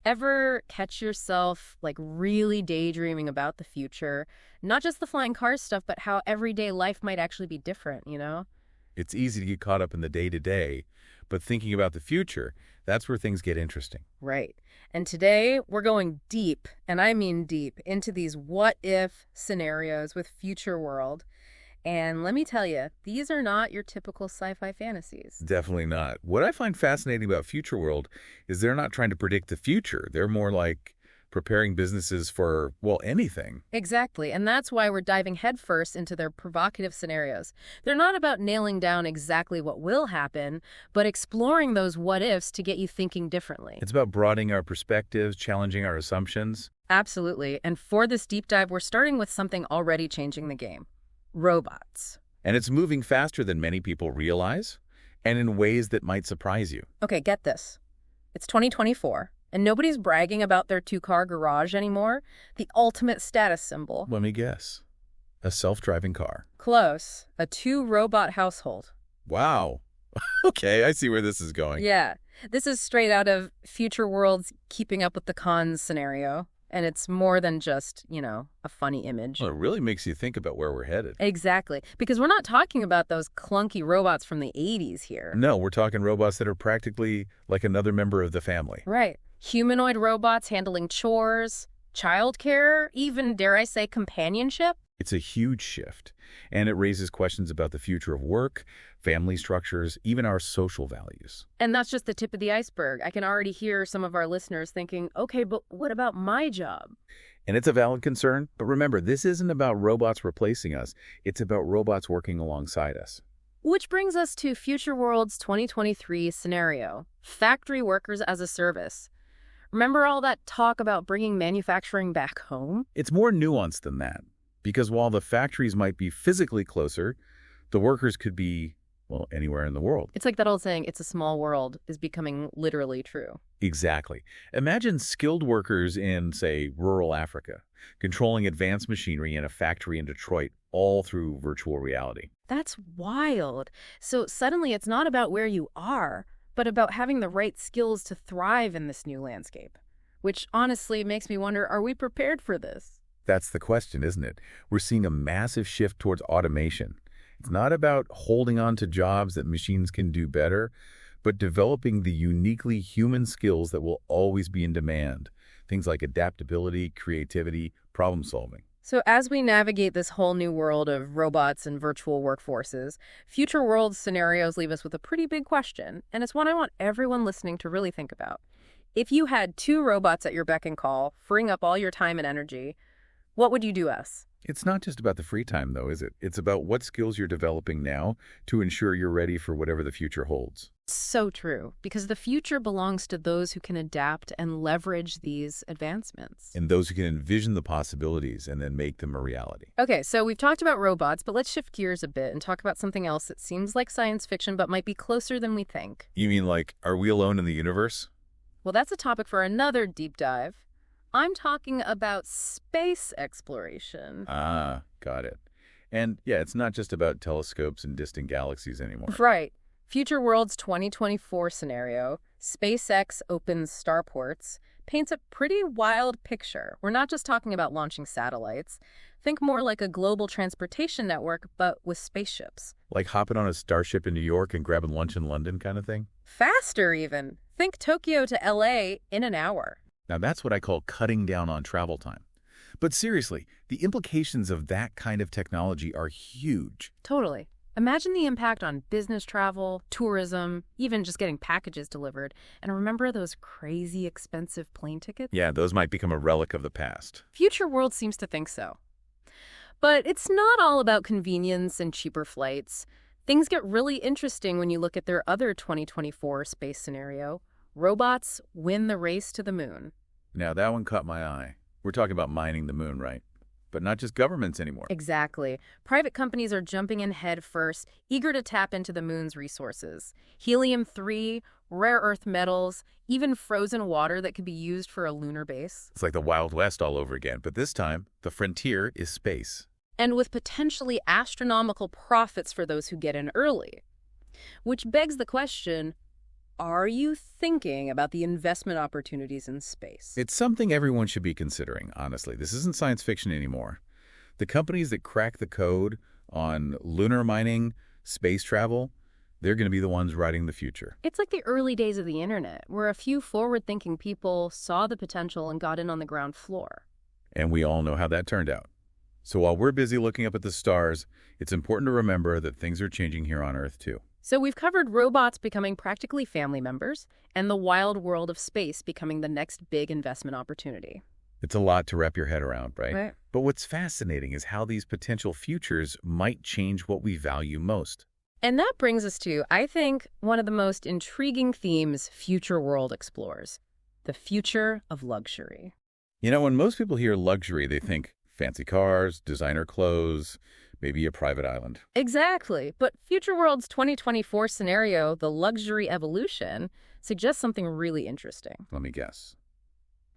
Ever catch yourself like really daydreaming about the future? Not just the flying cars stuff, but how everyday life might actually be different, you know? It's easy to get caught up in the day-to-day, but thinking about the future, that's where things get interesting. Right. And today we're going deep, and I mean deep, into these what-if scenarios with Future World. And let me tell you, these are not your typical sci-fi fantasies. Definitely not. What I find fascinating about Future World is they're not trying to predict the future. They're more like preparing businesses for, well, anything. Exactly, and that's why we're diving headfirst into their provocative scenarios. They're not about nailing down exactly what will happen, but exploring those what-ifs to get you thinking differently. It's about broadening our perspectives, challenging our assumptions. Absolutely, and for this deep dive, we're starting with something already changing the game. Robots. And it's moving faster than many people realize, and in ways that might surprise you. Okay, get this. It's 2024, and nobody's bragging about their two-car garage anymore. The ultimate status symbol. Let me guess. A self-driving car. Close. A two-robot household. Wow. Okay, I see where this is going. Yeah. This is straight out of Future World's Keeping Up with the Cons scenario. And it's more than just, a funny image. Well, it really makes you think about where we're headed. Exactly. Because we're not talking about those clunky robots from the 80s here. No, we're talking robots that are practically like another member of the family. Right. Humanoid robots handling chores, childcare, even, dare I say, companionship. It's a huge shift, and it raises questions about the future of work, family structures, even our social values. And that's just the tip of the iceberg. I can already hear some of our listeners thinking, okay, but what about my job? And it's a valid concern, but remember, this isn't about robots replacing us. It's about robots working alongside us. Which brings us to Future World's 2023 scenario, factory workers as a service. Remember all that talk about bringing manufacturing back home? It's more nuanced than that, because while the factories might be physically closer, the workers could be, well, anywhere in the world. It's like that old saying, it's a small world, is becoming literally true. Exactly. Imagine skilled workers in, say, rural Africa, controlling advanced machinery in a factory in Detroit, all through virtual reality. That's wild. So suddenly it's not about where you are, but about having the right skills to thrive in this new landscape. Which honestly makes me wonder, are we prepared for this? That's the question, isn't it? We're seeing a massive shift towards automation. It's not about holding on to jobs that machines can do better, but developing the uniquely human skills that will always be in demand. Things like adaptability, creativity, problem solving. So as we navigate this whole new world of robots and virtual workforces, Future World scenarios leave us with a pretty big question, and it's one I want everyone listening to really think about. If you had two robots at your beck and call, freeing up all your time and energy, what would you do us? It's not just about the free time, though, is it? It's about what skills you're developing now to ensure you're ready for whatever the future holds. So true, because the future belongs to those who can adapt and leverage these advancements. And those who can envision the possibilities and then make them a reality. Okay, so we've talked about robots, but let's shift gears a bit and talk about something else that seems like science fiction but might be closer than we think. You mean like, are we alone in the universe? Well, that's a topic for another deep dive. I'm talking about space exploration. Ah, got it. And yeah, it's not just about telescopes and distant galaxies anymore. Right. Future World's 2024 scenario, SpaceX opens starports, paints a pretty wild picture. We're not just talking about launching satellites. Think more like a global transportation network, but with spaceships. Like hopping on a starship in New York and grabbing lunch in London kind of thing? Faster, even. Think Tokyo to LA in an hour. Now that's what I call cutting down on travel time. But seriously, the implications of that kind of technology are huge. Totally. Imagine the impact on business travel, tourism, even just getting packages delivered. And remember those crazy expensive plane tickets? Yeah, those might become a relic of the past. Future World seems to think so. But it's not all about convenience and cheaper flights. Things get really interesting when you look at their other 2024 space scenario. Robots win the race to the moon. Now that one caught my eye. We're talking about mining the moon, right? But not just governments anymore. Exactly. Private companies are jumping in head first, eager to tap into the moon's resources. Helium-3, rare earth metals, even frozen water that could be used for a lunar base. It's like the Wild West all over again, but this time, the frontier is space. And with potentially astronomical profits for those who get in early. Which begs the question, are you thinking about the investment opportunities in space? It's something everyone should be considering, honestly. This isn't science fiction anymore. The companies that crack the code on lunar mining, space travel, they're going to be the ones writing the future. It's like the early days of the internet, where a few forward-thinking people saw the potential and got in on the ground floor. And we all know how that turned out. So while we're busy looking up at the stars, it's important to remember that things are changing here on Earth, too. So we've covered robots becoming practically family members and the wild world of space becoming the next big investment opportunity. It's a lot to wrap your head around, right? Right. But what's fascinating is how these potential futures might change what we value most. And that brings us to, I think, one of the most intriguing themes Future World explores: the future of luxury. You know, when most people hear luxury, they think fancy cars, designer clothes, maybe a private island. Exactly. But Future World's 2024 scenario, the luxury evolution, suggests something really interesting. Let me guess.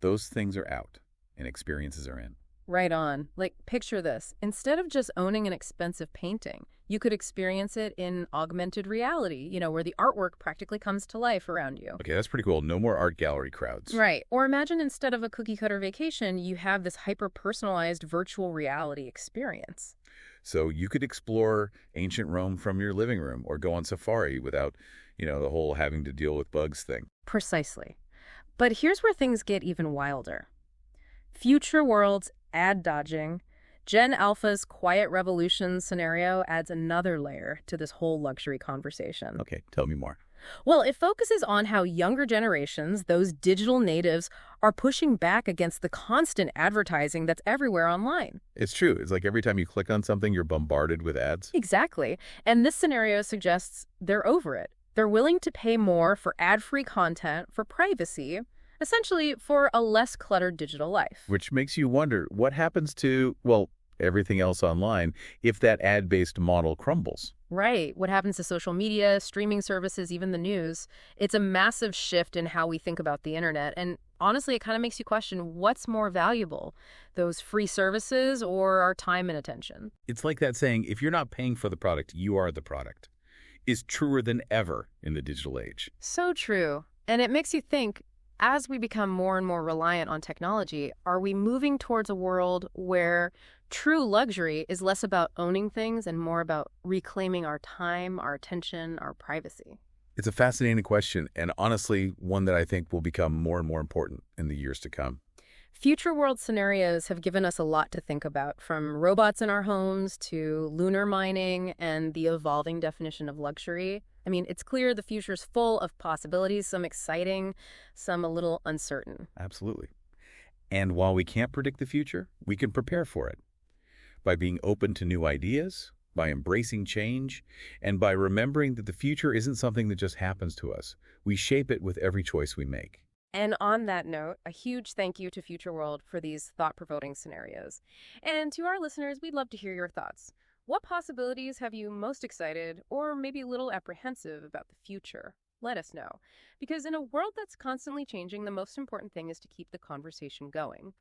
Those things are out and experiences are in. Right on. Like, picture this. Instead of just owning an expensive painting, you could experience it in augmented reality, where the artwork practically comes to life around you. Okay, that's pretty cool. No more art gallery crowds. Right. Or imagine instead of a cookie-cutter vacation, you have this hyper-personalized virtual reality experience. So you could explore ancient Rome from your living room or go on safari without, the whole having to deal with bugs thing. Precisely. But here's where things get even wilder. Future World's ad dodging, Gen Alpha's quiet revolution scenario adds another layer to this whole luxury conversation. Okay, tell me more. Well, it focuses on how younger generations, those digital natives, are pushing back against the constant advertising that's everywhere online. It's true. It's like every time you click on something, you're bombarded with ads. Exactly. And this scenario suggests they're over it. They're willing to pay more for ad-free content, for privacy, essentially for a less cluttered digital life. Which makes you wonder what happens to, well, everything else online if that ad-based model crumbles. Right. What happens to social media, streaming services, even the news? It's a massive shift in how we think about the internet. And honestly, it kind of makes you question what's more valuable, those free services or our time and attention? It's like that saying, if you're not paying for the product, you are the product, is truer than ever in the digital age. So true. And it makes you think, as we become more and more reliant on technology, are we moving towards a world where true luxury is less about owning things and more about reclaiming our time, our attention, our privacy? It's a fascinating question, and honestly, one that I think will become more and more important in the years to come. Future world scenarios have given us a lot to think about, from robots in our homes to lunar mining and the evolving definition of luxury. I mean, it's clear the future's full of possibilities, some exciting, some a little uncertain. Absolutely. And while we can't predict the future, we can prepare for it by being open to new ideas, by embracing change, and by remembering that the future isn't something that just happens to us. We shape it with every choice we make. And on that note, a huge thank you to Future World for these thought-provoking scenarios. And to our listeners, we'd love to hear your thoughts. What possibilities have you most excited or maybe a little apprehensive about the future? Let us know. Because in a world that's constantly changing, the most important thing is to keep the conversation going.